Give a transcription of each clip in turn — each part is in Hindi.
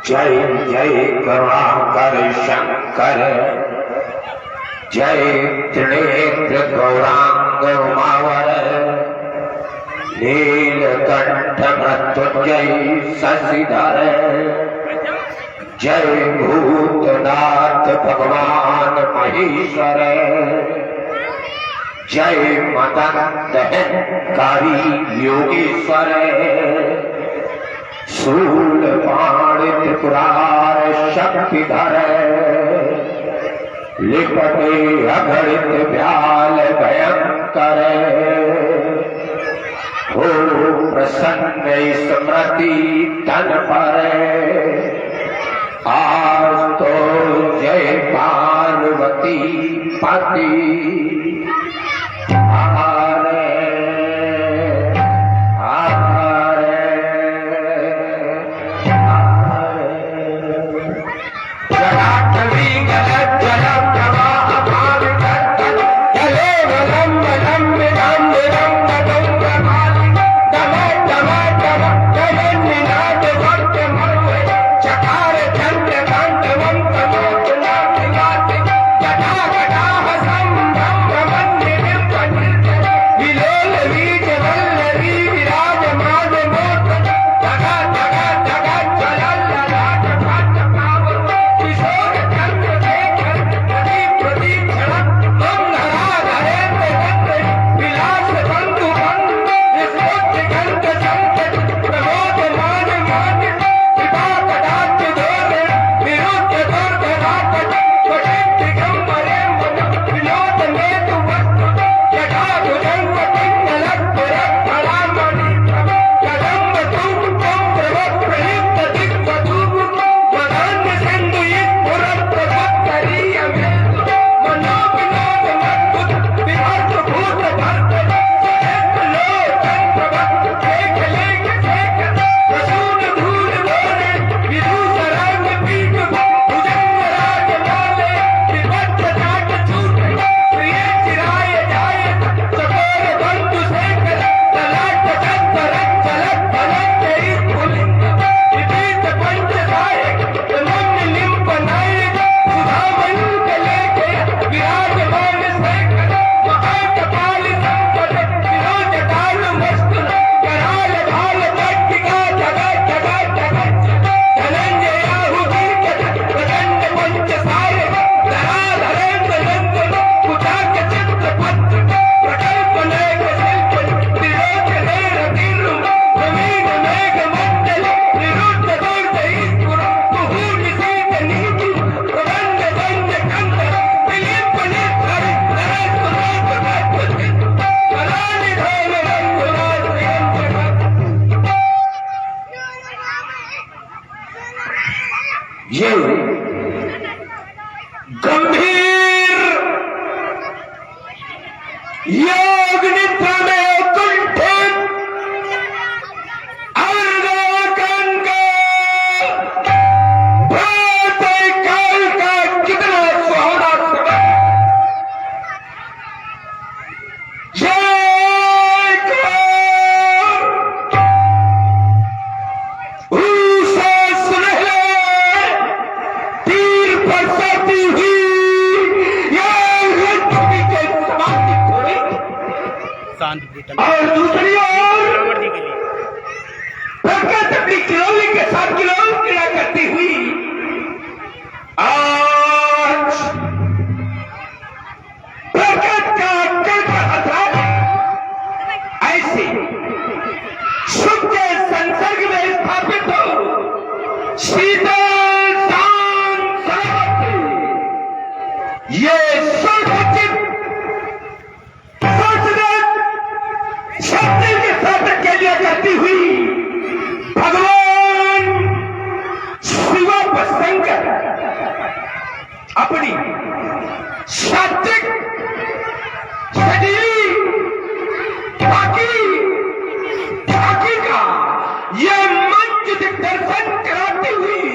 जय जय करुणाकर शंकर, जय त्रिनेत्र गौरांग उमावर, नीलकंठ मृत्युंजय शशिधर, जय भूतनाथ भगवान महेश्वर, जय मदंत कारी योगेश्वर, शूल बाण त्रिपुरार शक्तिधर, लिपटे अगणित व्याल भयंकर, हो प्रसन्न स्मृति तन पर, आज तो जय पार्वती पति ये गंभीर योग निद्रा में कुंठित अर्धकन काल का कितना सुहावना समय, और दूसरी ओर प्रकृति अपनी किलोली के साथ किलोल क्रिया करती हुई आज प्रकृति का अक्कल पर असर ऐसे सुख के संसर्ग में स्थापित हो शीतल शांत सरस्वती, ये सर्वचित शक्ति के साथ के लिए करती हुई भगवान शिव शंकर अपनी सात्विक शरीर बाकी का यह मंच दर्शन कराती हुई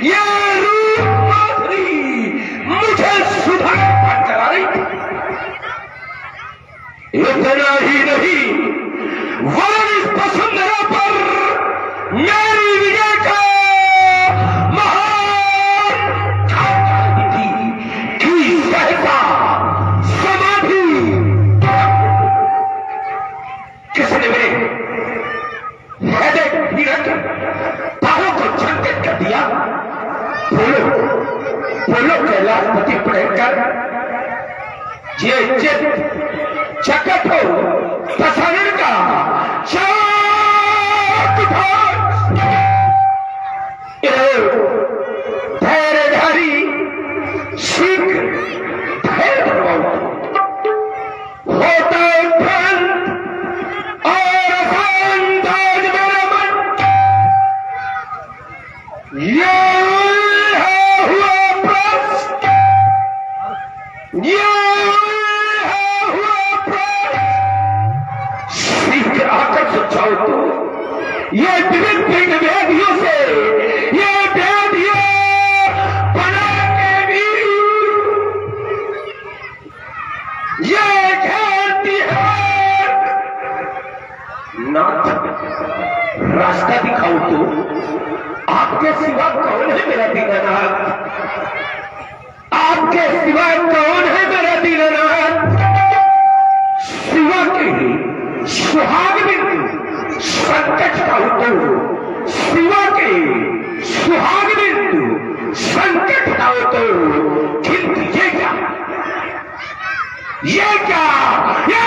यह रूप माधुरी मुझे इतना ही नहीं, वरन इस वसुंधरा पर मेरी विजय का महान की सहसा समाधि किसने मेरे हृदय हीरक तारों को झंझट कर दिया। बोलो बोलो कैलाशपति प्रणकर, ये चित जगत हो प्रसारण का धैर्यधारी शीघ्र धैर्य होता उत्पन्न और असांदाज मेरा मन, ये हुआ प्रश्न, ये आकर सुझाओ तो ये विभिन्न वेदियों से ये वेदियों बना के भी ये घेरती है। नाथ रास्ता दिखाओ तो, आपके सिवा कौन है मेरा दीनानाथ, आपके सिवा कौन है मेरा दीनानाथ। सिवा के सुहाग बिंदु संकट का उतर, शिवा के सुहाग बिंदु संकट का उतर, किंतु ये क्या, ये क्या, ये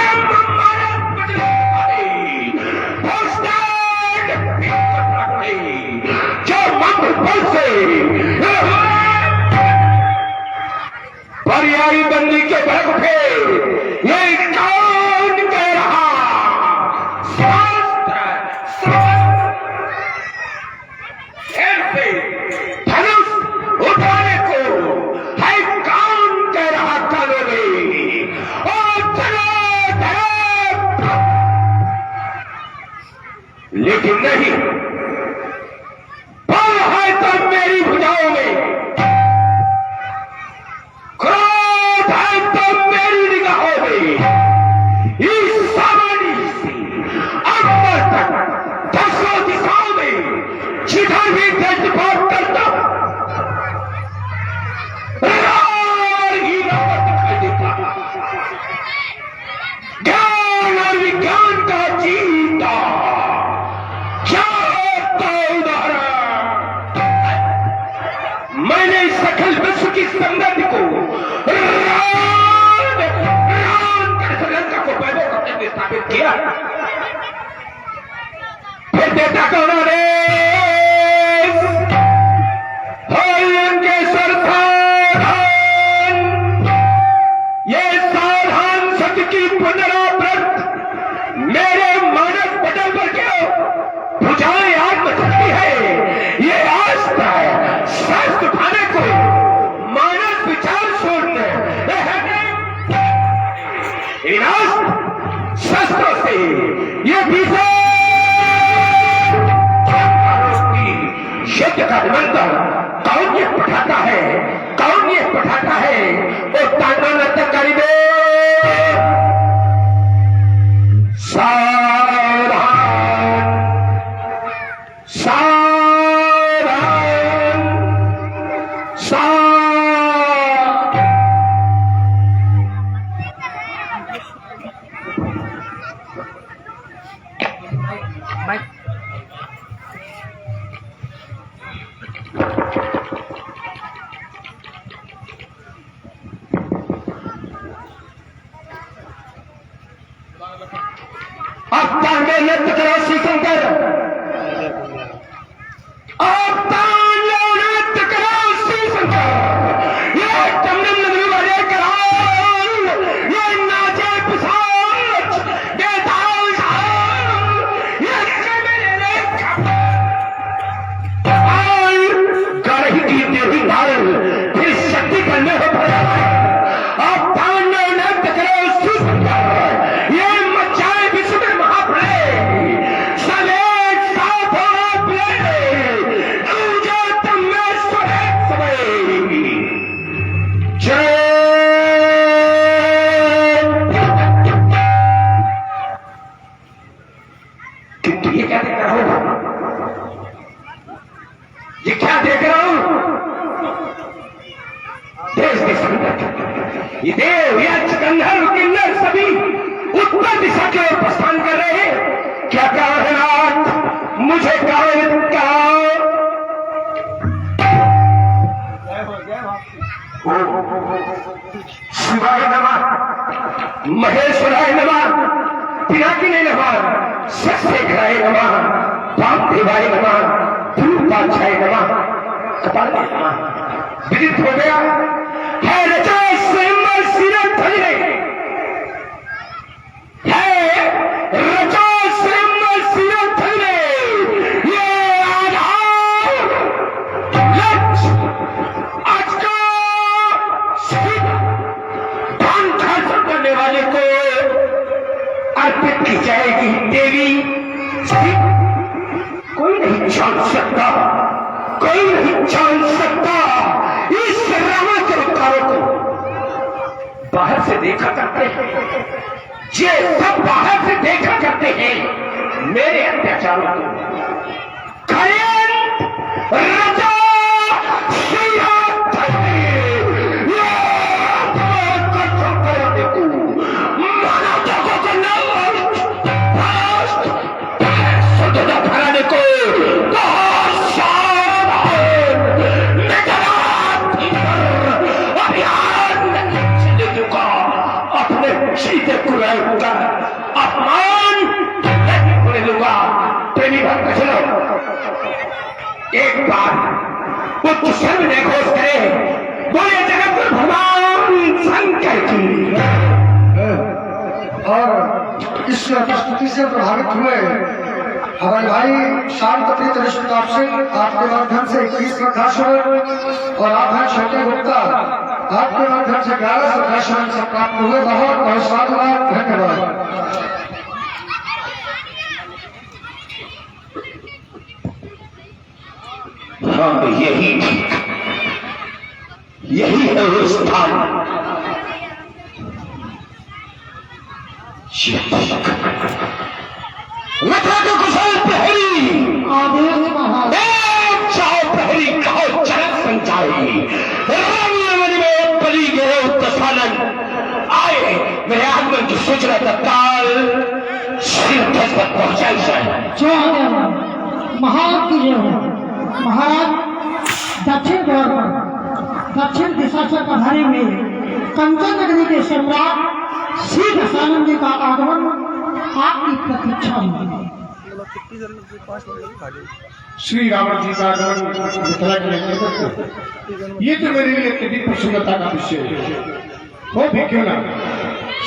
जो मंत्र बल से पर्यायी बंदी के भड़क पे ये कौन कह रहा, धनुष उठाने को है कौन कह रहा कानों में, और लेकिन नहीं, बल है तब मेरी भुजाओं में, क्रोध है तब मेरी निगाहों में, इस सामान्य से अंबर तक दसों दिशाओं में जिधर भी दृष्टिपात करता ही दिखाई देता, ज्ञान और विज्ञान का जीता क्या होता उदाहरण। मैंने इस सकल विश्व की संगति को लंका को पैदा करते हुए स्थापित किया, फिर बेटा को उन्होंने ये सावधान सत्य की पुनरावृत्त मेरे मानस पटल पर क्यों बुझाए आत्मशक्ति है, ये आस्था है शास्त्र खाने को मानस विचार छोड़ने, इन शस्त्रों से ये विषय युद्ध का निबंधन कौन ये पढ़ाता है, कौन ये पढ़ाता है, वो तांडव नर्तक करीबे सावधान सावधान अब तांडव नृत्य करो श्री शंकर, अब तांडव नृत्य करो श्री शंकर, ये टमटम नगरी वाले कराल, ये नाचे पिशाच, ये दाल झाल, ये कमेले गढ़ी की देवी नारल, फिर शक्ति करने हो भरा है। अब तांडव नृत्य करो श्री शंकर, ये मचाए विश्व में महाप्रलय, सलेट ये देव यक्ष गंधर्व किन्नर सभी उत्तर दिशा की ओर प्रस्थान कर रहे हैं। क्या कारणनाथ मुझे कारण क्या शिवाय नमः, महेश्वराय नमः, पिनाकिने नमः, सस्येघ्राय नमः, वामदेवाय नमः, धूपाक्षाय नमः, कपालाय नमः। विदित हो गया है रचा स्वयंवर सिर धजने, है रचा स्वयंवर सिर धजने, ये आधार लक्ष्य आज का करने वाले को अर्पित की जाएगी। देवी कोई नहीं जान सकता, कोई नहीं जान सकता इस रावण के अवतारों को। बाहर से देखा करते हैं, ये सब बाहर से देखा करते हैं मेरे अत्याचारों को। राजा अपमान नहीं होने दूंगा। प्रेमी भक्त सुनो, एक बार उच्च शब्द में घोष करे, बोले जगत भगवान शंकर की। और इस प्रस्तुति से प्रभावित हुए हमारे भाई शांत प्रीत ऋषिप्रताप सिंह, आपके माध्यम से 21 श्रद्धासुमन, और आप हैं छोटे गुप्ता, आपके माध्यम से 11 श्रद्धासुमन से प्राप्त हुए। बहुत बहुत साधुवाद, धन्यवाद। हाँ, यही है वो स्थान। मथुरा के कुशल प्रहरी चाहो प्रहरी कहो चरक संचारी, रामन में बलि गए उत्तसालन आए। मेरे आगमन की सूचना तत्काल श्रीध्वज पर पहुंचाई जाए। महाराज की जय हो। महाराज दक्षिण द्वार पर दक्षिण दिशा से पधारे हुए कंचन नगरी के सम्राट श्री दशानंद जी का आगमन आपकी प्रतीक्षा में। श्री रावण जी का आगमन मिथिला के नगर, ये तो मेरे लिए अत्यधिक प्रसन्नता का विषय हो भी क्यों ना।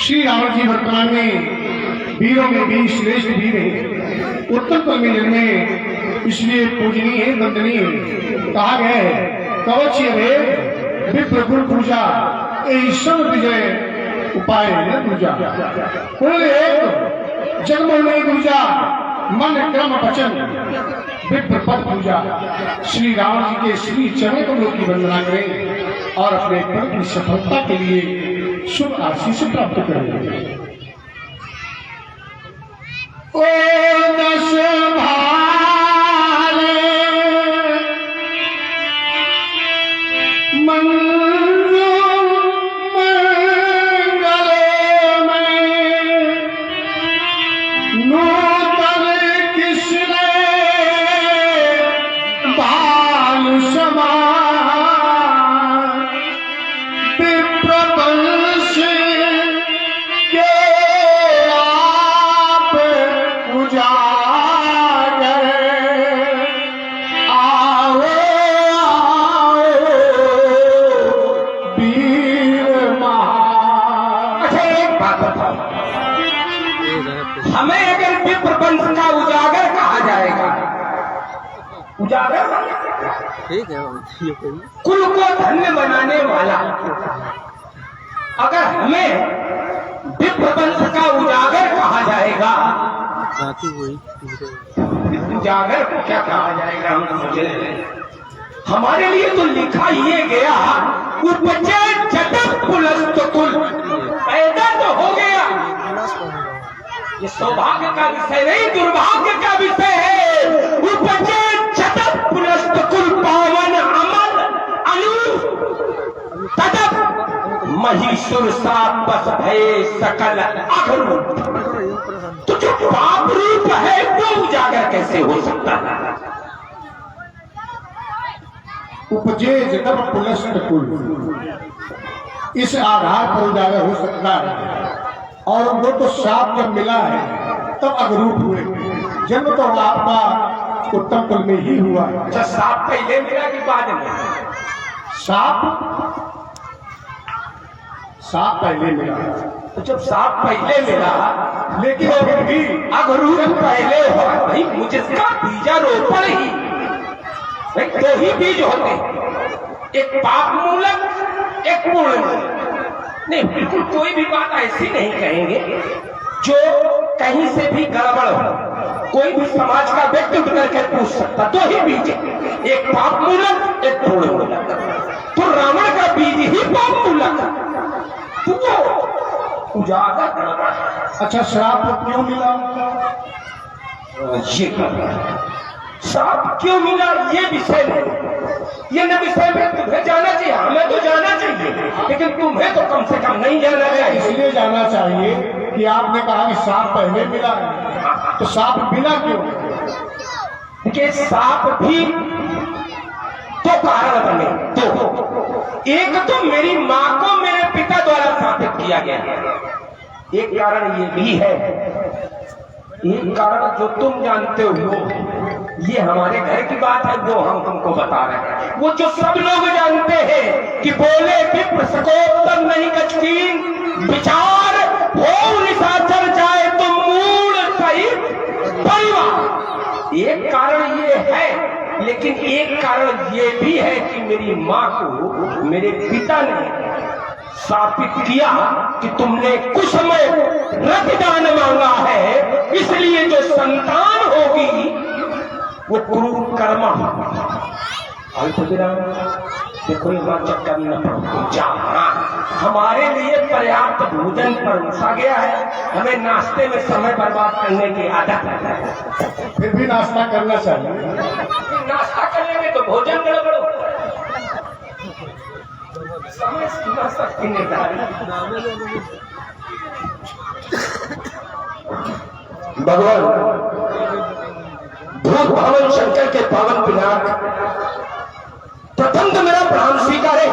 श्री रावण जी वर्तमान में वीरों में भी श्रेष्ठ वीर है, उत्तम कुल में जन्मे, इसलिए पूजनीय है, वंदनीय है। कहा गया है कवच वे विप्रकुल पूजा ईश्वर विजय उपाय है पूजा। कुल एक जगमोहनी पूजा, मन क्रम वचन विप्रपद पूजा। श्री रावण जी के श्री चरण कमलों की वंदना करें और अपने पद की सफलता के लिए शुभ आशीष प्राप्त करें। ओ दश हमें अगर विप्र वंश का उजागर कहा जाएगा, उजागर ठीक है, कुल को धन्य बनाने वाला, अगर हमें विप्र वंश का उजागर कहा जाएगा, उजागर को क्या कहा जाएगा हम समझे। हमारे लिए तो लिखा ये गया उपजे जगत पुलस्त कुल, पैदा तो हो गया। ये सौभाग्य का विषय नहीं, दुर्भाग्य का विषय है। उपजे जगत पुलस्त कुल पावन अमल अनु तदप महिषुर साप बस भय सकल अघरूप। तो जो पाप रूप है वो उजागर कैसे हो सकता है? उपजे जगत पुलस्त कुल, इस आधार पर उजागर हो सकता है। और वो तो साप जब मिला है तब अगरूप हुए, जन्म तो आपका उत्तम कुल में ही हुआ है। अच्छा, साप पहले मिला कि बाद में? साप पहले मिला। तो जब साप पहले मिला, लेकिन फिर भी अघरूप पहले हुआ। भाई मुझका बीजारोपण ही भाई दो ही बीज होते, एक पाप मूलक, एक पूर्ण मूलक। नहीं, बिल्कुल कोई भी बात ऐसी नहीं कहेंगे जो कहीं से भी गड़बड़ हो। कोई भी समाज का व्यक्ति उठ करके पूछ सकता। दो ही बीज, एक पाप मूलक, एक पूर्ण मूलक। तो रावण का बीज ही पाप मूलक, तो वो उजागर गड़बड़ है। अच्छा, श्राप क्यों मिला? ये साप क्यों मिला ये विषय नहीं, ये न विषय में तुम्हें जाना चाहिए, हमें तो जाना चाहिए, लेकिन तुम्हें तो कम से कम नहीं जाना चाहिए। इसलिए जाना चाहिए कि आपने कहा कि सांप पहले मिला है, तो सांप मिला क्यों? कि सांप भी तो कारण बने। तो एक तो मेरी माँ को मेरे पिता द्वारा स्थापित किया गया है, एक कारण ये भी है, एक कारण जो तुम जानते हो, ये हमारे घर की बात है, वो हम तुमको बता रहे हैं। वो जो सब लोग जानते हैं कि बोले विप्र सकोत्तर नहीं कचकीन, विचार हो निशाचर जाए तो मूल सहित परिवार। एक कारण ये है, लेकिन एक कारण ये भी है कि मेरी माँ को मेरे पिता ने स्थापित किया कि तुमने कुछ समय रक्तदान मांगा है, इसलिए जो संतान होगी वो क्रूर कर्मा। देखो ये बात चक्कर न पड़ो, जहाँ हमारे लिए पर्याप्त भोजन परोसा गया है, हमें नाश्ते में समय बर्बाद करने की आदत है। फिर भी नाश्ता करना चाहिए। नाश्ता करने में तो भोजन गड़बड़ होता है। समय सीमा सबकी निर्धारित। भगवान भूत भवन शंकर के पावन पिनाक, प्रथम तो मेरा प्रणाम स्वीकारे।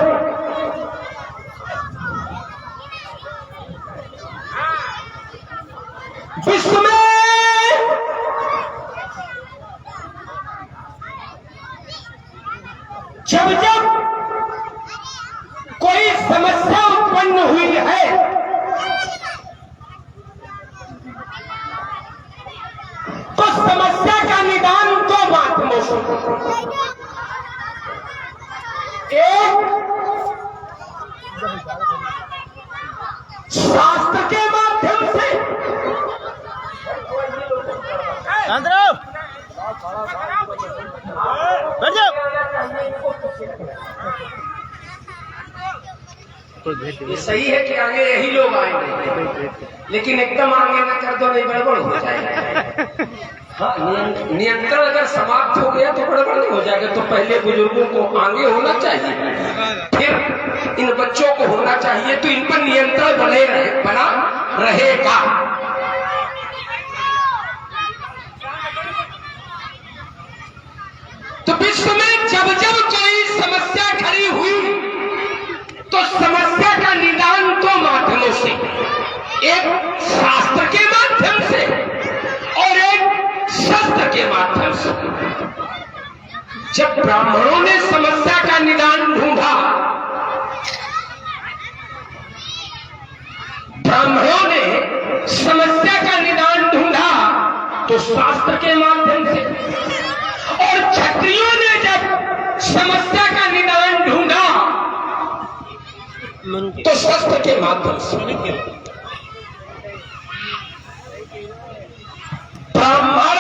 विश्व में जब जब कोई समस्या उत्पन्न हुई है, तो समस्या का निदान दो माध्यमों से, एक शास्त्र के माध्यम से, ये सही है कि आगे यही लोग आएंगे, लेकिन एकदम आगे ना कर दो, नहीं गड़बड़ हो जाएगा। हाँ, नियंत्रण अगर समाप्त हो गया तो गड़बड़ नहीं हो जाएगा। तो पहले बुजुर्गों को आगे होना चाहिए, फिर इन बच्चों को होना चाहिए, तो इन पर नियंत्रण बना रहेगा। तो विश्व में जब जब कोई समस्या खड़ी हुई, तो समस्या का निदान दो माध्यमों से, एक शास्त्र के माध्यम से और एक शस्त्र के माध्यम से। जब ब्राह्मणों ने समस्या का निदान ढूंढा, ब्राह्मणों ने समस्या का निदान ढूंढा तो शास्त्र के माध्यम से, और क्षत्रियों ने जब समस्या का निदान ढूंढा तो शस्त्र के माध्यम से। ब्राह्मण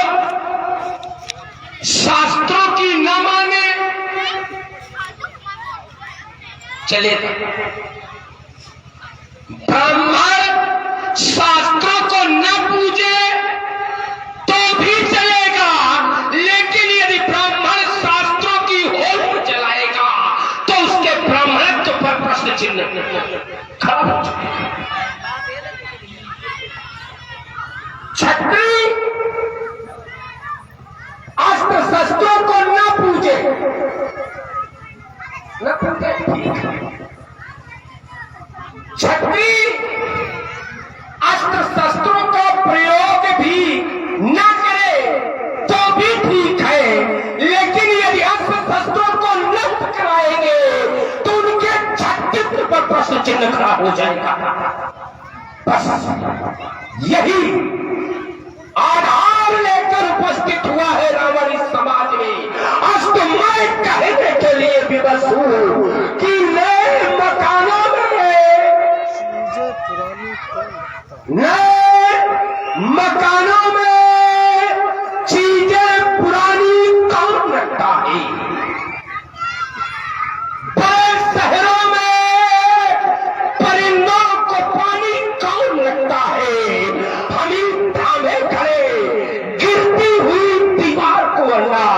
शास्त्रों की न माने चलेगा, ब्राह्मण शास्त्रों को न पूजे तो भी चलेगा, लेकिन यदि ब्राह्मण शास्त्रों की होम चलाएगा तो उसके ब्राह्मणत्व पर प्रश्न चिन्ह तबीयत खराब हो जाएगी। छत्री अस्त्र शस्त्रों को न पूजे, न पूजे, ठीक है। छत्री अस्त्र शस्त्रों का प्रयोग भी न करे तो भी ठीक है, लेकिन यदि अस्त्र शस्त्रों को नष्ट कराएंगे तो उनके छत्तीस पर प्रश्न चिन्ह खड़ा हो जाएगा। बस यही आधार लेकर उपस्थित हुआ है रावण इस समाज में। आज तो मैं कहने के लिए विवश हूं कि नए मकानों में चीजें पुरानी कौन रखता है? बड़े शहरों में परिंदों को पानी कौन रखता है? हम ही थामे खड़े गिरती हुई दीवार को अल्लाह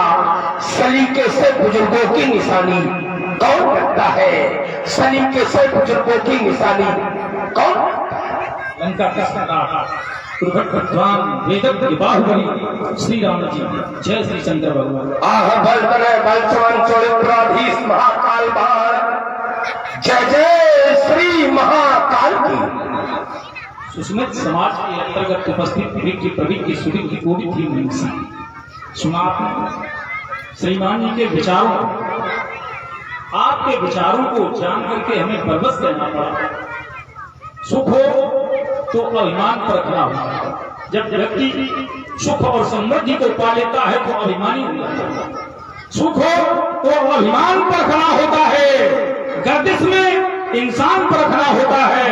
सलीके से बुजुर्गों की निशानी कौन रखता है? सलीके से बुजुर्गों की निशानी कौन? लंका वेदज्ञ बाहुबली श्री राम जी, जय श्री शंकर भगवान। आह बल बने बलचवन चरित्राधीश महाकाल बाण, जय जय श्री महाकाल की। सुस्मित समाज के अंतर्गत उपस्थित विज्ञ प्रविज्ञ सुधी की कोटि थी मिलसी सुना श्रीमान जी के विचारों, आपके विचारों को जान करके हमें परवश करना पड़ा। सुख हो तो अभिमान पर खड़ा होता, जब व्यक्ति सुख और समृद्धि को पा लेता है तो अभिमानी हो जाता है। सुख हो तो अभिमान पर खड़ा होता है, गर्दिश में इंसान पर खड़ा होता है,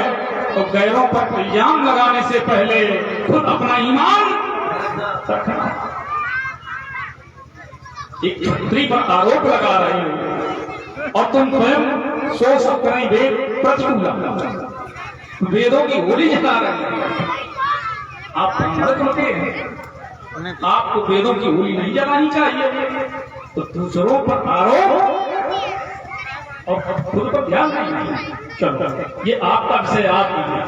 तो गैरों पर इल्जाम लगाने से पहले खुद अपना ईमान रखना। एक छत्री पर आरोप लगा रहे हो और तुम स्वयं सोच सकते नहीं वेद प्रतिकूल वेदों की होली जला रहे हैं। आप ब्राह्मण होते हैं, आपको वेदों की होली नहीं जलानी चाहिए, तो दूसरों पर आरोप और खुद पर ध्यान नहीं। चलो ये आपका विषय आप नहीं।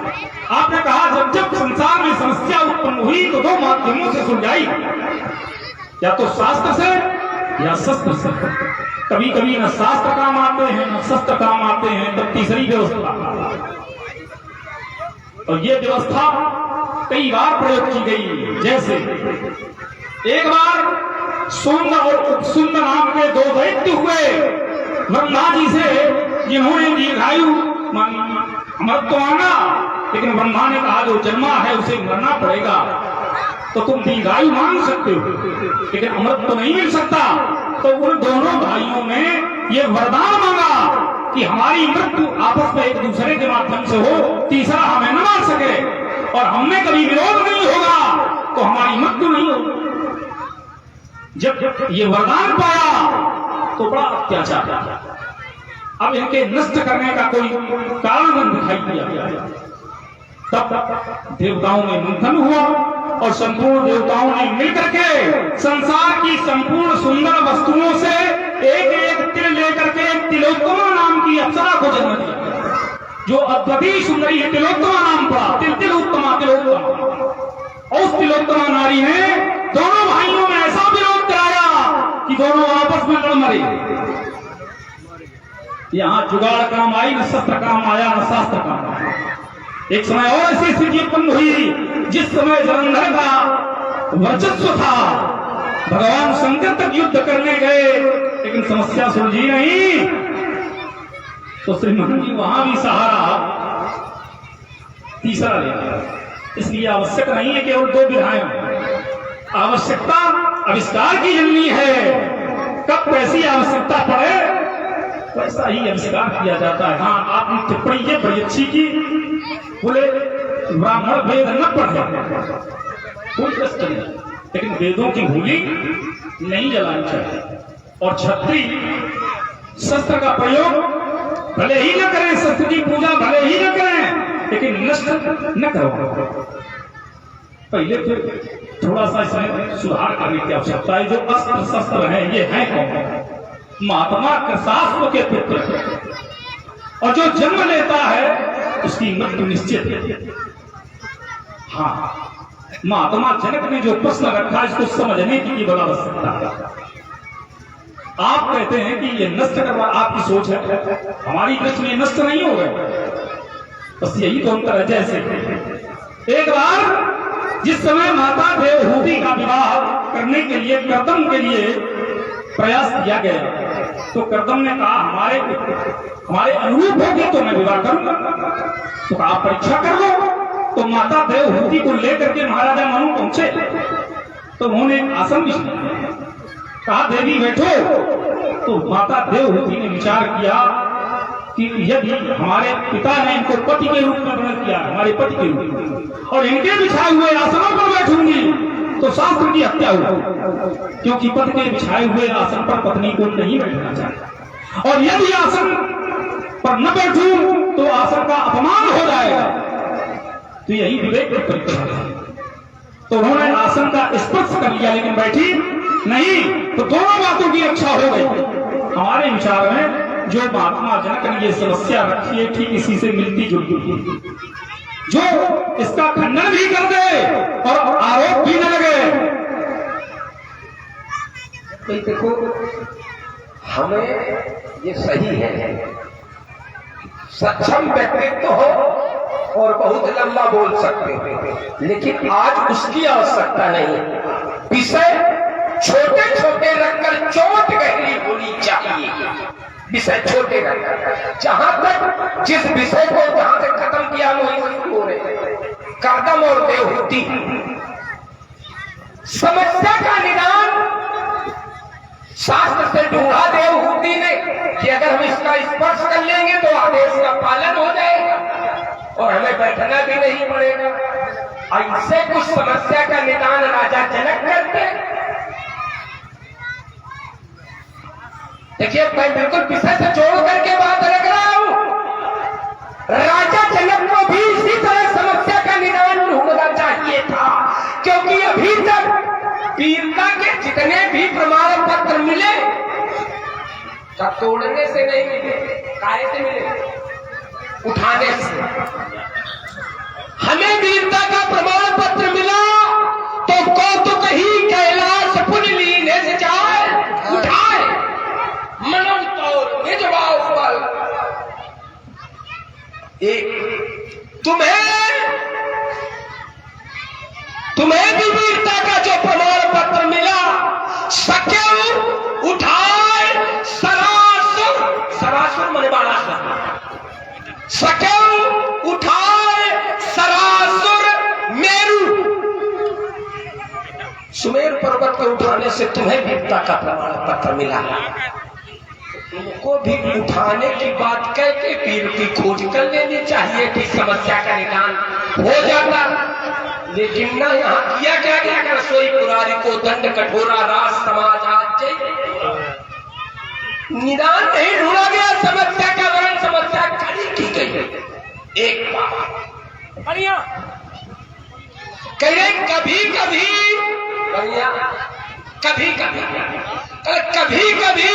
आपने कहा जब जब संसार में समस्या उत्पन्न हुई तो दो माध्यमों से सुलझाई, या तो शास्त्र से या शस्त्र से। कभी कभी न शास्त्र काम आते हैं न शस्त्र काम आते हैं, तब तीसरी व्यवस्था। और ये व्यवस्था कई बार प्रयोग की गई। जैसे एक बार सुंद और उपसुंद नाम के दो दैत्य हुए ब्रह्मा जी से, जिन्होंने दीर्घायु अमृत तो मांगा, लेकिन ब्रह्मा ने कहा जो जन्मा है उसे मरना पड़ेगा, तो तुम दीर्घायु मांग सकते हो लेकिन अमृत तो नहीं मिल सकता। तो उन दोनों भाइयों ने ये वरदान मांगा कि हमारी मृत्यु आपस में एक दूसरे के माध्यम से हो, तीसरा हमें न मार सके और हमें कभी विरोध नहीं होगा तो हमारी मृत्यु नहीं होगी। जब ये वरदान पाया तो बड़ा अत्याचार। अब इनके नष्ट करने का कोई कारण दिखाई दिया। तब देवताओं में मंथन हुआ और संपूर्ण देवताओं ने मिलकर के संसार की संपूर्ण सुंदर वस्तुओं से एक एक तिल लेकर के तिलोत्तमा नाम की अप्सरा को जन्म दिया, जो अद्वितीय सुंदरी है। तिलोत्तमा नाम पड़ा, तिल उत्तमा तिलोत्तमा। उस तिलोत्तमा नारी ने दोनों भाइयों में ऐसा विरोध कराया कि दोनों आपस में लड़ मरे। यहाँ जुगाड़ काम आई, न शस्त्र काम आया, न शास्त्र काम आया। एक समय और ऐसी स्थिति उत्पन्न हुई जिस समय जलंधर का वर्चस्व था, भगवान शंकर तक युद्ध करने गए लेकिन समस्या सुलझी नहीं, तो श्रीमान जी वहां भी सहारा तीसरा ले लिया। इसलिए आवश्यक नहीं है केवल दो विधाएं, आवश्यकता आविष्कार की जननी है। कब कैसी आवश्यकता पड़े वैसा ही आविष्कार किया जाता है। हाँ, आपने टिप्पणी ये बड़ी अच्छी की, बोले ब्राह्मण वेद न पढ़े, कोई कष्ट नहीं, लेकिन वेदों की होली नहीं जलानी चाहिए। और छत्री शस्त्र का प्रयोग भले ही न करें, शस्त्र की पूजा भले ही न करें, लेकिन नष्ट न करो। पहले तो थोड़ा सा इसमें सुधार करने की आवश्यकता है। जो अस्त्र शस्त्र हैं ये हैं कौन? महात्मा कृशास्त्र के पुत्र और जो जन्म लेता है उसकी मृत्यु निश्चित है। हाँ, महात्मा जनक ने जो प्रश्न रखा इसको समझने की बड़ा आवश्यकता है। आप कहते हैं कि ये नष्ट करना आपकी सोच है, हमारी दृष्टि में नष्ट नहीं हो गए। बस यही तो अंतर है। जैसे एक बार जिस समय माता देवहूति का विवाह करने के लिए कर्दम के लिए प्रयास किया गया तो कर्दम ने कहा हमारे अनुरूप होगी तो मैं विवाह करूंगा, तो आप परीक्षा कर लो। तो माता देवहूति को लेकर के महाराजा मनु पहुंचे तो उन्होंने एक आसन भी कहा देवी बैठो। तो माता देवहूति ने विचार किया कि यदि हमारे पिता ने इनको पति के रूप में ग्रहण किया, हमारे पति के रूप में, और इनके बिछाए हुए आसनों पर बैठूंगी तो शास्त्र की हत्या होगी, क्योंकि पति के बिछाए हुए आसन पर पत्नी को नहीं बैठना चाहिए, और यदि आसन पर न बैठूं तो आसन का अपमान हो जाएगा। तो यही विवेक की परीक्षा है। तो उन्होंने आसन का स्पर्श कर लिया लेकिन बैठी नहीं, तो दोनों बातों की रक्षा हो गई। हमारे विचार में जो महात्मा जनक ने ये समस्या रखी है ठीक इसी से मिलती जुलती है, जो इसका खंडन भी कर दे और आरोप भी न लगे। तो देखो, हमें ये सही है, सक्षम व्यक्तित्व हो और बहुत लंबा बोल सकते हो, लेकिन आज उसकी आवश्यकता नहीं। विषय छोटे छोटे रखकर चोट गहरी होनी चाहिए। विषय छोटे रखकर, जहां तक जिस विषय को जहां से खत्म किया वहीं शुरू हो रहे। कर्दम और देवहूति, समस्या का निदान शास्त्र से ढूंढा देवहूति ने कि अगर हम इसका स्पर्श कर लेंगे तो आदेश का पालन हो जाएगा और हमें बैठना भी नहीं पड़ेगा। ऐसे कुछ समस्या का निदान राजा जनक करते। देखिए, मैं बिल्कुल विषय से जोड़ करके बात रख रहा हूं। राजा जनक को भी इसी तरह समस्या का निदान ढूंढना चाहिए था, क्योंकि अभी तक वीरता के जितने भी प्रमाण पत्र मिले तब तोड़ने से नहीं मिले, काहे से मिले? उठाने से। हमें वीरता का प्रमाण पत्र मिला तो कौतुक ही कैलाश पुण्य लीने से जाए, उठाए मनन तो निजवाओ बल। एक तुम्हें भी वीरता का जो प्रमाण पत्र मिला, सक्यव उठाए सरासुर, सरासुर मने बाणासुर, सक्यव उठाए सरासुर मेरू। सुमेर पर्वत को उठाने से तुम्हें वीरता का प्रमाण पत्र मिला, तुमको भी उठाने की बात कह के वीर की खोज कर लेनी चाहिए कि समस्या का निदान हो जाता। लेकिन ना यहाँ किया क्या गया कि रसोई पुरारी को दंड कठोरा राज समाज आज निदान नहीं ढूंढा गया, समस्या का वर्ण समस्या खड़ी की गई। एक बात बढ़िया कहे, कभी कभी कभी कभी कभी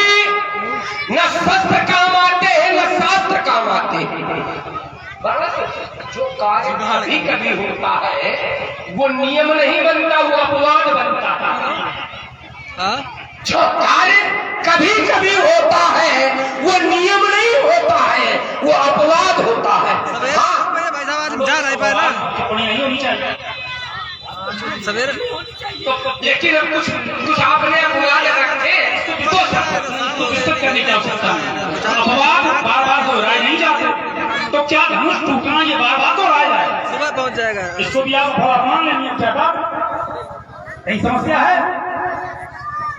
न शस्त्र काम आते हैं न शास्त्र काम आते हैं। जो कार्य कभी कभी होता है वो नियम नहीं बनता, वो अपवाद बनता है। जो कार्य कभी कभी होता है वो नियम नहीं होता है, वो अपवाद होता है। हाँ, जा नहीं पाए ना, टिप्पणी नहीं होनी चाहिए सवेरे। लेकिन अब कुछ आपने अपवाद रखे तो विस्तृत करने की आवश्यकता है। अपवाद बार बार दोहराए नहीं जाते, तो क्या धनुष टूटना ये बार बार दोहराया जाए? सुबह पहुंच जाएगा। इसको भी आप अपमान लेनी है, क्या कहीं समस्या है?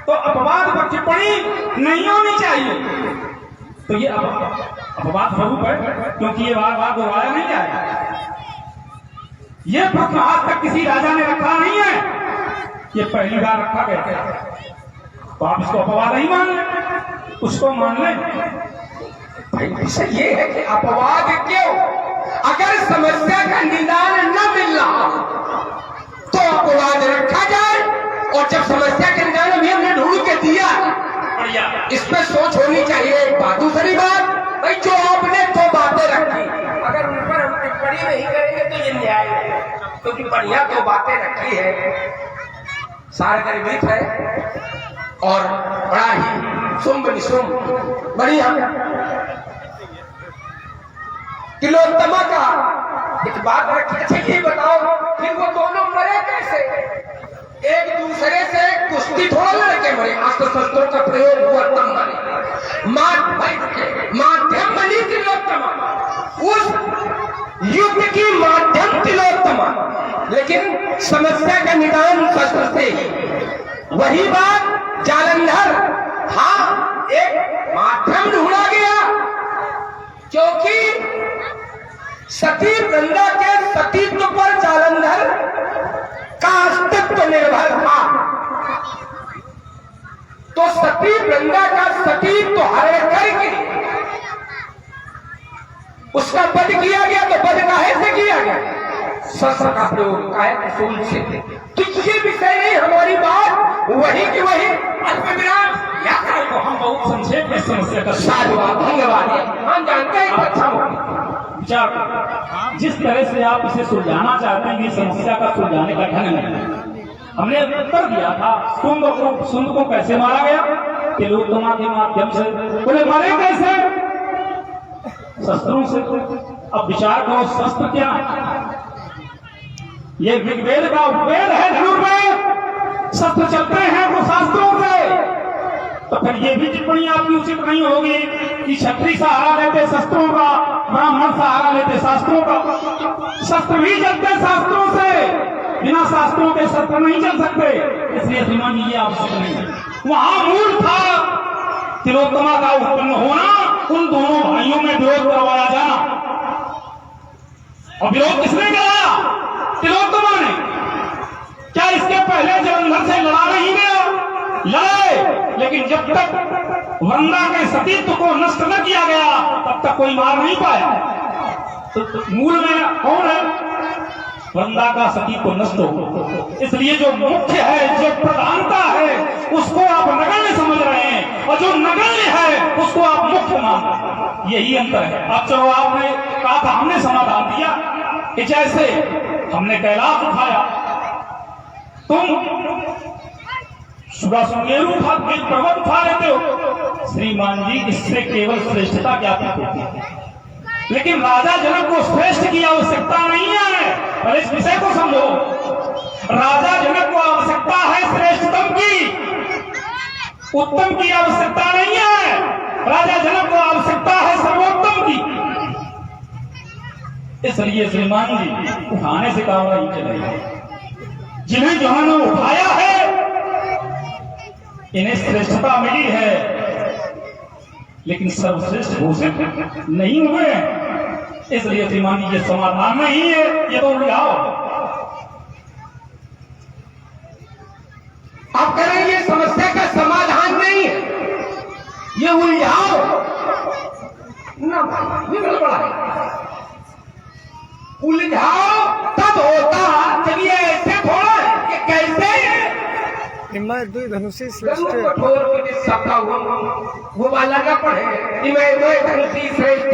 तो अपवाद पर टिप्पणी नहीं होनी चाहिए। तो ये अपवाद स्वरूप है, क्योंकि ये बार बार दोहराया नहीं जाएगा। ये प्रश्न आज तक किसी राजा ने रखा नहीं है, ये पहली बार रखा गया। तो आप इसको अपवाद नहीं मान लें, उसको मान लें। भाई ये है कि अपवाद क्यों? अगर समस्या का निदान न मिल रहा तो अपवाद रखा जाए, और जब समस्या का निदान अभी हमने ढूंढ के दिया, इस पर सोच होनी चाहिए। एक बात, दूसरी बात, भाई जो आपने तो क्योंकि बढ़िया तो बातें रखी है, सारे गरीबित है और बड़ा ही शुंभ निशुंभ बढ़िया। तिलोत्तमा का एक बात रखी। अच्छा ये बताओ फिर वो दोनों मरे कैसे? एक दूसरे से कुश्ती थोड़ा लड़के मरे, अस्त्र शस्त्रों का प्रयोग हुआ तब मरे। माध्यम बनी तिलोत्तमा, उस युद्ध की माध्यम तिलोत्तमा, लेकिन समस्या का निदान शस्त्र से ही। वही बात जालंधर, हाँ एक माध्यम ढूंढा गया, क्योंकि सती वृंदा के सतीत्व पर जालंधर का अस्तित्व निर्भर था। तो सती वृंदा का सतीत्व हरे करके उसका वध किया गया। तो वध काहे से किया गया? शस्त्र का प्रयोग काहे त्रिशूल से। तो ये विषय नहीं, हमारी बात वही की वही। अल्पविराम यात्रा को हम बहुत संक्षेप में समस्या का साधुवाद धन्यवाद हम जानते हैं अच्छा विचार जिस तरह से आप इसे सुलझाना चाहते हैं, ये समस्या का सुलझाने का ढंग नहीं। हमने उत्तर दिया था शुंभ को कैसे मारा गया? तिलोत्तमा के माध्यम से। बोले मारे कैसे? शस्त्रों से। अब विचार करो शस्त्र क्या है? ये ऋग्वेद का उपवेद है, धनुर्वेद। शस्त्र चलते हैं वो शास्त्रों से। तो फिर ये भी टिप्पणी आपकी उचित नहीं होगी कि क्षत्रिय सहारा लेते शस्त्रों का, ब्राह्मण सहारा लेते शास्त्रों का। शस्त्र भी चलते शास्त्रों से, बिना शास्त्रों के शस्त्र नहीं चल सकते। इसलिए श्रीमान ये आवश्यक नहीं है। वहां मूल था तिलोत्तमा का उत्पन्न होना, उन दोनों भाइयों में विरोध करवाया जाना। और विरोध किसने कराया? तिलोत्तमा ने। क्या इसके पहले जालंधर से लड़ा नहीं गया? लड़े, लेकिन जब तक वृंदा के सतीत्व को नष्ट न किया गया तब तक कोई मार नहीं पाया। तो मूल में कौन है? वृंदा का सतीत्व नष्ट हो। इसलिए जो मुख्य है, जो प्रधानता है, उसको आप नगण्य समझ रहे हैं, और जो नगण्य है उसको आप मुख्य मान रहे हैं। यही अंतर है। अब चलो आपने कहा था, हमने समाधान दिया कि जैसे हमने कैलाश उठाया, तुम सुमेरु पर्वत उठा लेते हो। श्रीमान जी इससे केवल श्रेष्ठता ज्ञापित होती है, लेकिन राजा जनक को श्रेष्ठ की आवश्यकता नहीं है। और इस विषय को समझो, राजा जनक को आवश्यकता है श्रेष्ठतम की, उत्तम की आवश्यकता नहीं है। राजा जनक को आवश्यकता है सर्वोत्तम की। इसलिए श्रीमान जी उठाने से काम नहीं चलेगा। जिन्हें जहां ने उठाया है इन्हें श्रेष्ठता मिली है, लेकिन सर्वश्रेष्ठ घोषित नहीं हुए। इसलिए श्रीमान जी ये समाधान नहीं है, ये तो उलझाओ। आप कह रहे हैं ये समस्या का समाधान नहीं है, ये उलझाओ ना भाई, निकल पड़ा है। उलझाओ तब होता जब ये ऐसे थोड़ा है कि कैसे धनुषी कठोर सफा वो वाला न पढ़े। धनुषी श्रेष्ठ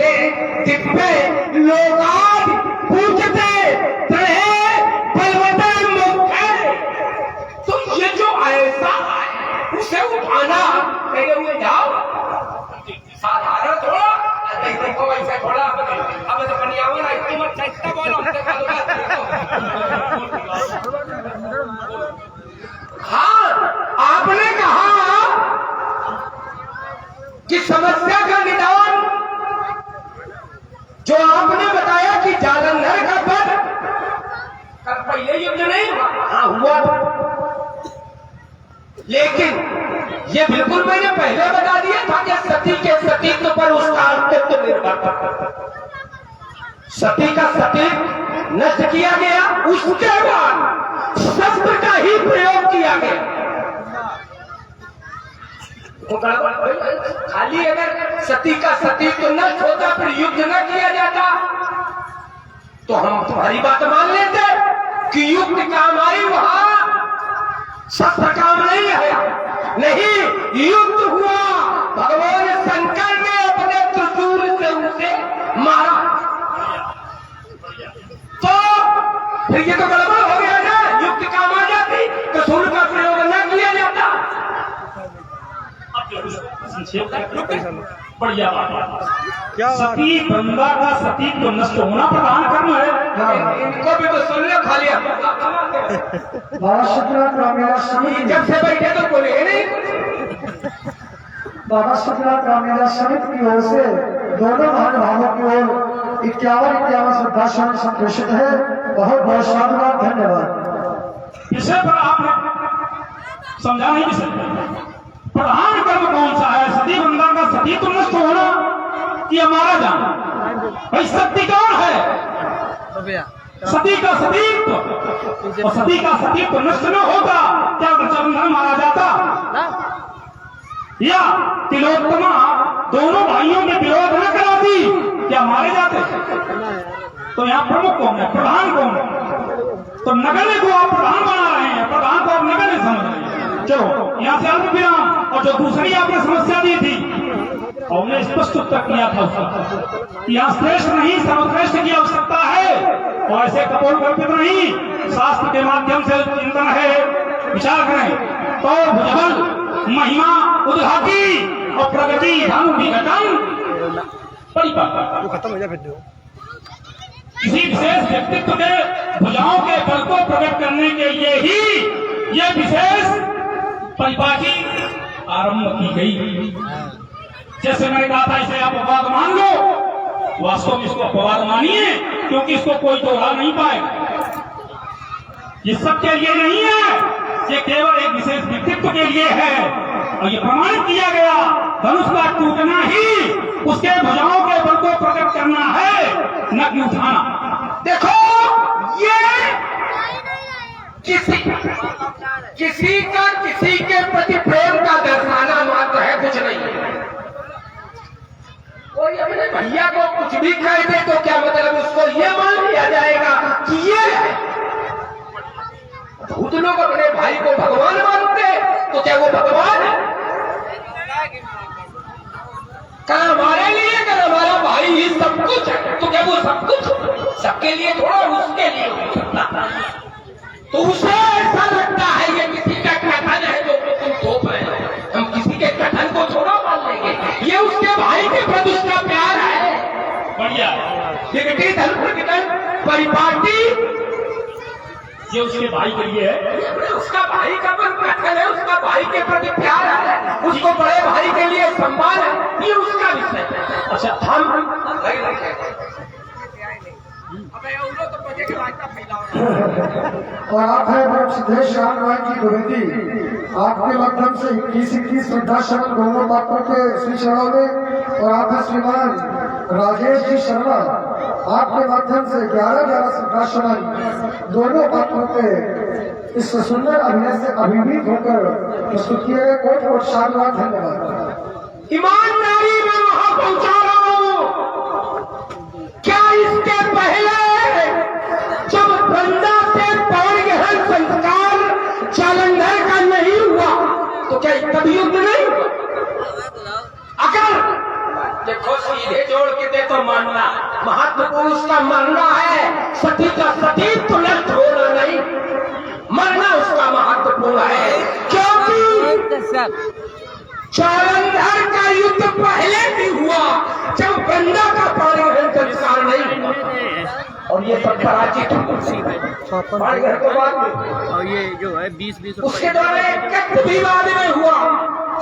दिव्य लोग पूछते रहे बलवते मुख्य। तो ये जो ऐसा है उसे उठाना कहीं जाओ साधारण थोड़ा ऐसे थोड़ा। अब तो बनियावन इतना बोलो। हाँ, आपने कहा कि समस्या का निदान जो आपने बताया कि जालंधर का वध कल पहले युद्ध नहीं हुआ। हाँ हुआ, लेकिन ये बिल्कुल मैंने पहले बता दिया था कि सती के सतीत्व पर उसका अस्तित्व निर्भर था। सती का सतीत्व नष्ट किया गया, उसके बाद शस्त्र का ही प्रयोग किया गया। खाली अगर सती का सतीत्व नष्ट होता फिर युद्ध न किया जाता तो हम तुम्हारी बात मान लेते कि युद्ध काम आई, वहां शस्त्र काम नहीं आया। नहीं, युद्ध हुआ, भगवान शंकर ने अपने त्रिशूल से उसे मारा। तो फिर ये तो गड़बड़ हो गया ना, युक्ति काम आ जाती तो सूर्य का प्रयोग न किया जाता। बढ़िया बात। क्या बात? सती बंदा का सतीत्व नष्ट होना प्रधान कर्म है। इनको भी तो सुन लो खाली बाबा शुक्ला ग्रामीण समिति जब से बैठे तो बोले नहीं। बाबा शुक्ला ग्रामीण समिति की ओर से दोनों महानुभावों की ओर 51 श्रद्धासुमन संप्रेषित है। बहुत बहुत साधुवाद, धन्यवाद। विषय पर आपने समझा नहीं विषय प्रधान कर्म कौन सा है? सती बंदा का सतीत्व नष्ट होना कि हमारा जाना? भाई सती कौन है? सती का सतीत्व, और सती का सतीत्व नष्ट न होता क्या रक्षाबंधन मारा जाता? या तिलोत्तमा दोनों भाइयों के विरोध न कराती क्या मारे जाते? तो यहाँ प्रमुख कौन है, प्रधान कौन है? तो नगण्य को आप प्रधान बना रहे हैं, प्रधान को आप नगण्य समझ रहे हैं। चलो यहाँ से अल्प विराम। और जो दूसरी आपने समस्या दी थी और उन्हें स्पष्ट उत्तर किया था उसका, यहाँ श्रेष्ठ नहीं सर्वश्रेष्ठ की आवश्यकता है और ऐसे कपोल कल्पित नहीं, शास्त्र के माध्यम से चिंतन है, विचार करें तो भुजबल महिमा उद्घाटी और प्रगति धन विघटन परिपक्व। खत्म हो जाए फिर किसी विशेष व्यक्तित्व के भुजाओं के बल को प्रकट करने के लिए ही यह विशेष परिपाटी आरंभ की गई। जैसे मैंने कहा था इसे आप अपवाद मान लो, वास्तव में इसको अपवाद मानिए क्योंकि इसको कोई दोहरा नहीं पाएगा। ये सबके लिए नहीं है, ये केवल एक विशेष व्यक्तित्व के लिए है और ये प्रमाणित किया गया। धनुष का टूटना ही उसके भुजाओं के बल को प्रकट करना है, न कि उठाना। देखो ये किसी का किसी के प्रति प्रेम का दर्शाना मात्र है, कुछ नहीं। कोई अपने भैया को कुछ भी कह दे तो क्या मतलब उसको ये मान लिया जाएगा कि ये है। बहुत लोग अपने भाई को भगवान मानते तो क्या वो भगवान है? कल हमारे लिए कल हमारा भाई ही सब कुछ है तो क्या वो सब कुछ? सबके लिए थोड़ा उसके लिए हो सकता है। तो उसे ऐसा लगता है ये किसी का कथन है जो तुम थोप रहे हो, हम किसी के कथन को थोड़ा मान लेंगे। ये उसके भाई के प्रति उसका प्यार है। बढ़िया विघटित धन परिपाटी ये उसके भाई के लिए है। उसका भाई का मन कथन है, उसका भाई के प्रति प्यार है, उसको बड़े भाई के लिए सम्मान है, ये उसका विषय है। अच्छा हम और आप है बड़े सिद्धेश राम राय की गुरुजी, आपके माध्यम से 21 श्रद्धाश्रमण दोनों पात्रों के श्री चरणों में, और आप है श्रीमान राजेश जी शर्मा, आपके माध्यम से 11 श्रद्धाश्रमण दोनों पात्रों के इस सुंदर अभिनय से अभिभूत होकर प्रस्तुत किए गए। कोट कोट साधुवाद, धन्यवाद। ईमानदारी में वहां पहुंचा रहा हूं। क्या इसके पहले जब बंदा से पौड़ गहन संस्कार जालंधर का नहीं हुआ तो क्या कभी युद्ध नहीं हुआ? अगर देखो सीधे जोड़ के दे तो मानना महात्मा पुरुष का मरना है, सती का सतीत्व नष्ट होना नहीं, मरना उसका महत्वपूर्ण है। क्योंकि जालंधर का युद्ध पहले भी हुआ जब बंदा का पारिवारिक संस्कार नहीं हुआ और ये सब पराजित पारिवारिक के बाद में, और ये जो है 20 उसके द्वारा एक भी बाद में हुआ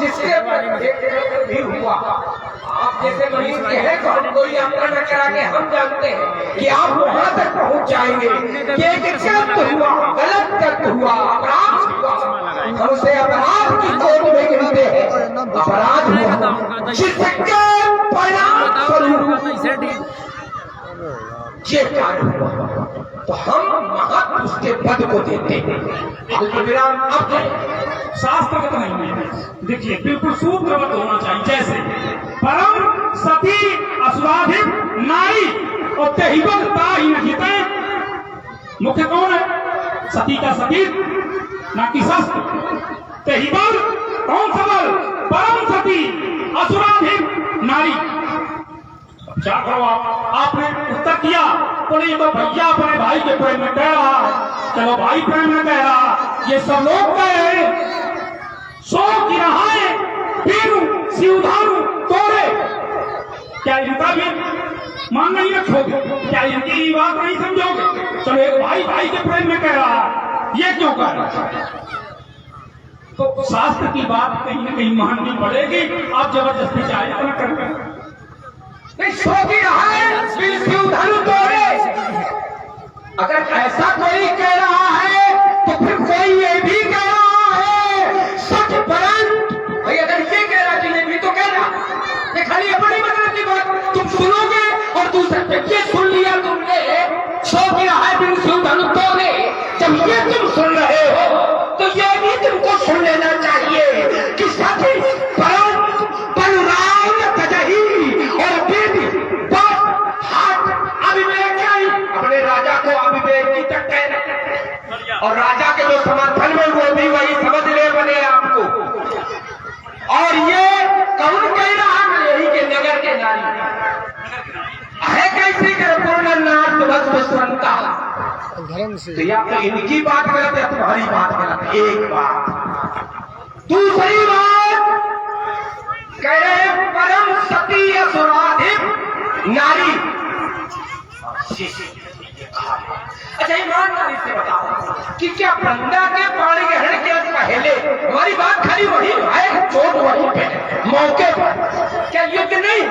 जिसके भी हुआ। आप जैसे मरीज के हैं तो हम कोई यात्रा न करा के हम जानते हैं कि आप वहां तक पहुंच जाएंगे कि एक गलत हुआ, गलत तक हुआ, अपराध हुआ, हम उसे अपराध की कोट में गिनते हैं। अपराध हुआ जिसके परिणाम स्वरूप ये कार्य हुआ तो हम महापुरुष के पद को देते हैं। विराम अब शास्त्रगत नहीं है। देखिए बिल्कुल सूत्रबद्ध होना चाहिए। जैसे परम सती असुराधिक नारी और तेहिबल ताहि नहिते। मुख्य कौन है? सती का सती ना कि शस्त्र। तेहिबल कौन सा बल? परम सती असुराधिक नारी। क्या करो आपने उत्तर किया बोले तो भैया अपने भाई के प्रेम में कह रहा है, चलो भाई प्रेम में कह रहा, ये सब लोग कहे सो की नहाए पीरू सिवधारू तोड़े, क्या इनका भी मान नहीं रखोगे? क्या इनकी बात नहीं समझोगे? चलो एक भाई भाई के प्रेम में कह रहा, ये क्यों कह रहा? तो शास्त्र की बात कहीं ना कहीं माननी पड़ेगी। आप जबरदस्ती चाहे अपना करेंगे नहीं, सो की नहाए सिवधारू तोड़े। अगर ऐसा कोई कह रहा है तो फिर कोई ये भी कह रहा है सच परंत। भाई अगर ये कह रहा है, ये भी तो कह रहा, ये खाली अपनी मतलब की बात तुम सुनोगे और दूसरे पे ये सुन लिया तुमने, सो की नहाए बिन सिवधारू तोड़े। जब ये तुम सुन रहे हो तो ये भी तुमको सुन लेना चाहिए कि सच परंत बलराम तजही और अपने राजा को अविवेक की तक कह रहे, और राजा के जो समर्थन में वो भी वही समझ ले बने आपको। और ये कौन कह रहा है? यही के नगर के नारी है, कैसी कर पूर्ण नाथ बस विश्वंता। तो या तो इनकी बात गलत है, तुम्हारी बात गलत है, एक बात। दूसरी बात कह रहे परम सती असुराधिप नारी। अच्छा ईमानदारी से बताओ कि क्या बंदा के पाणी ग्रहण के पहले हमारी बात खाली वही है, चोट वही पे मौके पर, क्या युद्ध नहीं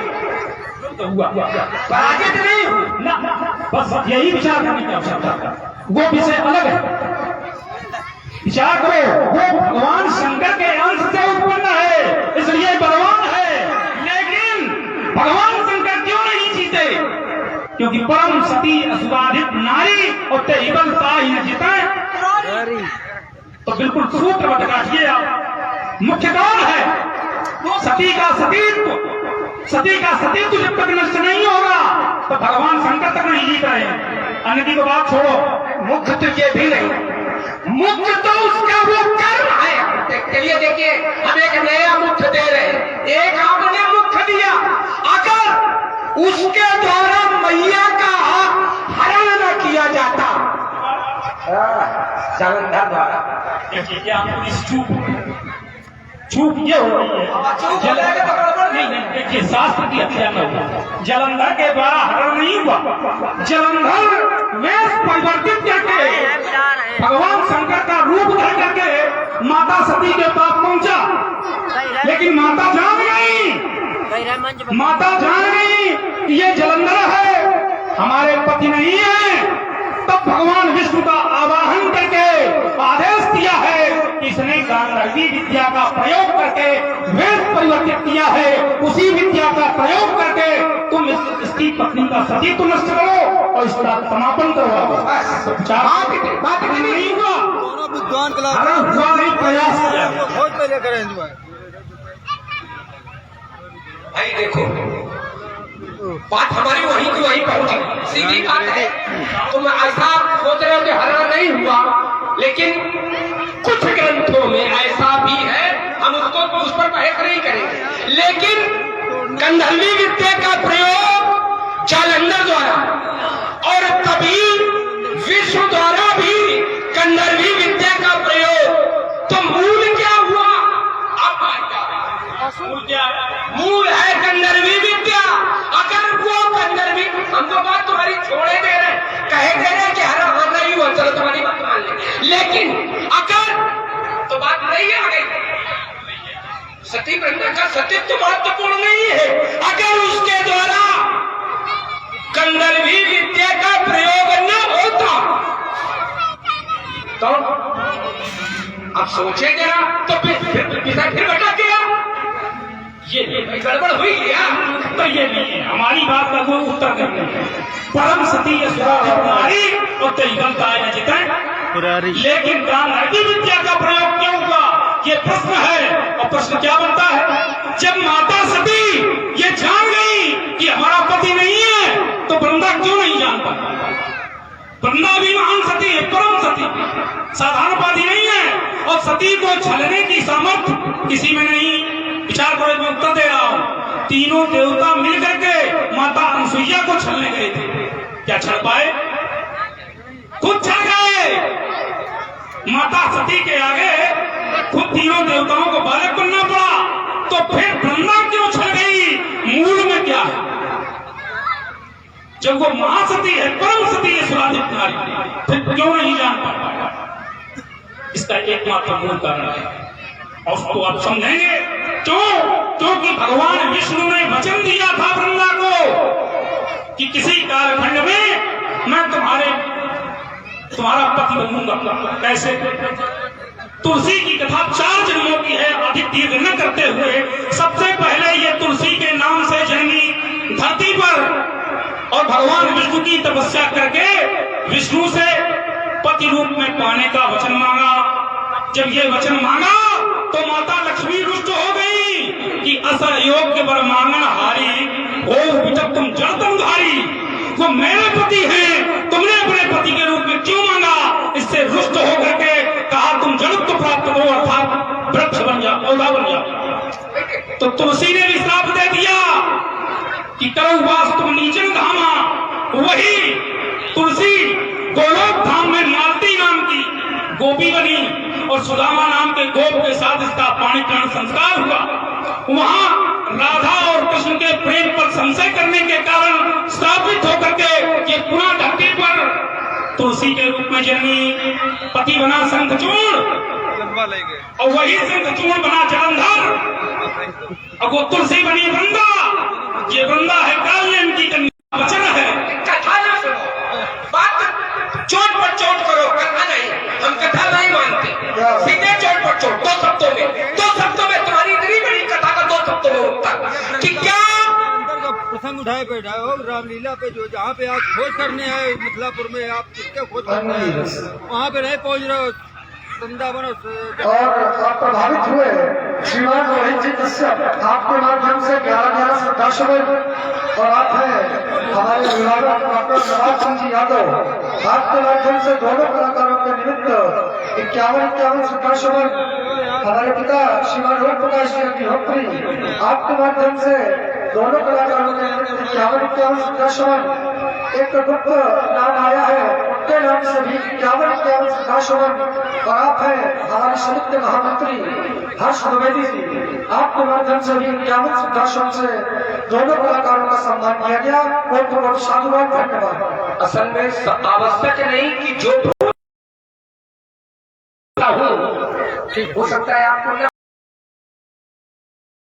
हुआ, पराजित नहीं हुई ना? बस यही विचार करने की आवश्यकता, वो विषय अलग है। विचार करो, वो भगवान शंकर के अंश से उत्पन्न है, इसलिए बलवान है। लेकिन भगवान शंकर क्यों नहीं जीते? क्योंकि परम सती असुराधिप नारी और तेबल ताई न जीते। तो बिल्कुल सूत्र काटिए आप। मुख्य कौन है? तो सती का सतीत्व। सती का सतीत्व जब तक नष्ट नहीं होगा तो भगवान शंकर तक नहीं जीत रहे। अन्य को बात छोड़ो, मुख्य तो ये भी नहीं, मुख्य तो उसका वो कर्म है। चलिए देखिए, हम एक नया मुख्य दे रहे हैं। एक आपने मुख्य दिया, अगर उसके द्वारा मैया का हरण न किया जाता, जलंधर द्वारा, क्या चूक ये हो रही है। नहीं, देखिए शास्त्र की हत्या में हुआ, जलंधर के द्वारा हरण नहीं हुआ। जलंधर वेश परिवर्तित करके भगवान शंकर का रूप धर करके माता सती के पास पहुंचा, लेकिन माता जान गई, माता जान गई कि ये जलंधर है, हमारे पति नहीं है। तब भगवान विष्णु का आवाहन करके आदेश दिया है कि इसने गांधारी विद्या का प्रयोग करके वेश परिवर्तित किया है, उसी विद्या का प्रयोग करके तुम इसकी पत्नी का सतीत्व नष्ट करो और इसका समापन करवाओ। बात नहीं हुआ, विद्वान हुआ नहीं, प्रयास किया। बहुत पहले करें भाई देखो, बात हमारी वहीं की वहीं पहुंची, सीधी बात है। तुम ऐसा सोच रहे हो कि हरण नहीं हुआ, लेकिन कुछ ग्रंथों में ऐसा भी है, हम उसको उस पर बहस नहीं करेंगे। लेकिन गंधर्वी विद्या का प्रयोग जालंधर द्वारा और तभी विष्णु द्वारा भी गंधर्वी विद्या का प्रयोग, तो मूल क्या हुआ? मूल है गंधर्वी विद्या। अगर वो गंधर्वी, हम तो बात तुम्हारी छोड़े दे रहे, कहे दे रहे कि हरा आना ही हुआ, चलो तुम्हारी बात मान ले, लेकिन अगर तो बात नहीं आ गई। सती प्रज्ञा का सतीत्व महत्वपूर्ण नहीं है। अगर उसके द्वारा गंधर्वी विद्या का प्रयोग न होता तो अब सोचे जरा, तो फिर बता दिया ये गड़बड़ हुई क्या? तो ये नहीं है, हमारी बात का कोई उत्तर नहीं है। परम सती नारी और तेबल ताई न जीते, लेकिन गांधारी विद्या का प्रयोग क्यों हुआ, ये प्रश्न है। और प्रश्न क्या बनता है? जब माता सती ये जान गई कि हमारा पति नहीं है, तो वृंदा क्यों नहीं जानता? वृंदा भी महान सती है, परम सती, साधारण पति नहीं है। और सती को छलने की सामर्थ्य किसी में नहीं। विचार करो, मैं उत्तर दे रहा हूं। तीनों देवता मिलकर के माता अनसुईया को छलने गए थे, क्या छल पाए? खुद छल गए। माता सती के आगे खुद तीनों देवताओं को बालक बनना पड़ा, तो फिर वृंदा क्यों छल गई? मूल में क्या है? जब वो महासती है, परम सती है, सुराधिक नारी, फिर क्यों नहीं जान पाया? इसका एकमात्र मूल कारण है, और उसको आप समझेंगे क्योंकि भगवान विष्णु ने वचन दिया था वृंदा को कि किसी कालखंड में मैं तुम्हारा पति बनूंगा। कैसे? तुलसी की कथा 4 जन्मों की है, अधिक दीर्घ न करते हुए सबसे पहले ये तुलसी के नाम से जन्मी धरती पर, और भगवान विष्णु की तपस्या करके विष्णु से पति रूप में पाने का वचन मांगा। जब ये वचन मांगा तो माता लक्ष्मी रुष्ट हो गई कि असहयोग वर मांगन हारी, ओ विचक तुम जड़तम धारी, वो मेरे पति हैं, तुमने अपने पति के रूप में क्यों मांगा? इससे रुष्ट होकर के कहा तुम जड़त्व प्राप्त करो, अर्थात वृक्ष बन जाओ, पौधा बन जाओ। तो तुलसी ने भी श्राप दे दिया कि करो वास तुम नीचे धामा। वही तुलसी गोलोक धाम में मालती नाम की गोपी बनी, और सुदामा नाम के गोप के साथ इसका पाणी ग्रहण संस्कार हुआ। वहां राधा और कृष्ण के प्रेम पर संशय करने के कारण स्थापित होकर के ये पुनः धरती पर तुलसी के रूप में जन्मी, पति बना शंखचूड़, और वही शंखचूड़ बना जालंधर, और वो तुलसी बनी वृंदा। ये वृंदा है काल्यायन की कन्या, वचन है। कथा ना सुनो, बात चोट पर चोट करो, कथा नहीं। हम कथा नहीं मानते, सीधे चोट पर चोट। 2 शब्दों में तुम्हारी इतनी बड़ी कथा का 2 शब्दों में उत्तर कि क्या प्रसंग उठाए बैठा हो रामलीला पे, जो जहाँ पे आप खोज करने आए मिथिलापुर में, आप किसके खोज करने आए, वहाँ पे नहीं पहुँच रहे हो वृंदावन। और आप प्रभावित हुए श्रीमान रोहित जी कश्यप, आपके माध्यम से 11 श्रद्धासुमन, और आप हैं हमारे अभिभावक डॉक्टर नवाज सिंह जी यादव, आपके माध्यम से दोनों कलाकारों के निमित्त 51 श्रद्धासुमन। हमारे पिता श्रीमान रोहित प्रकाश जी अग्निहोत्री, आपके माध्यम से दोनों कलाकारों के निमित्त 51 श्रद्धासुमन। एक गुप्त नाम आया है, उनके नाम से भी 51 श्रद्धासुमन। और आप हैं हमारे साहित्य महामंत्री हर्ष द्विवेदी जी, आपके माध्यम से भी 51 श्रद्धासुमन से दोनों कलाकारों का सम्मान किया गया। बहुत साधुवाद, धन्यवाद। असल में आवश्यक नहीं कि जो हो सकता है आपको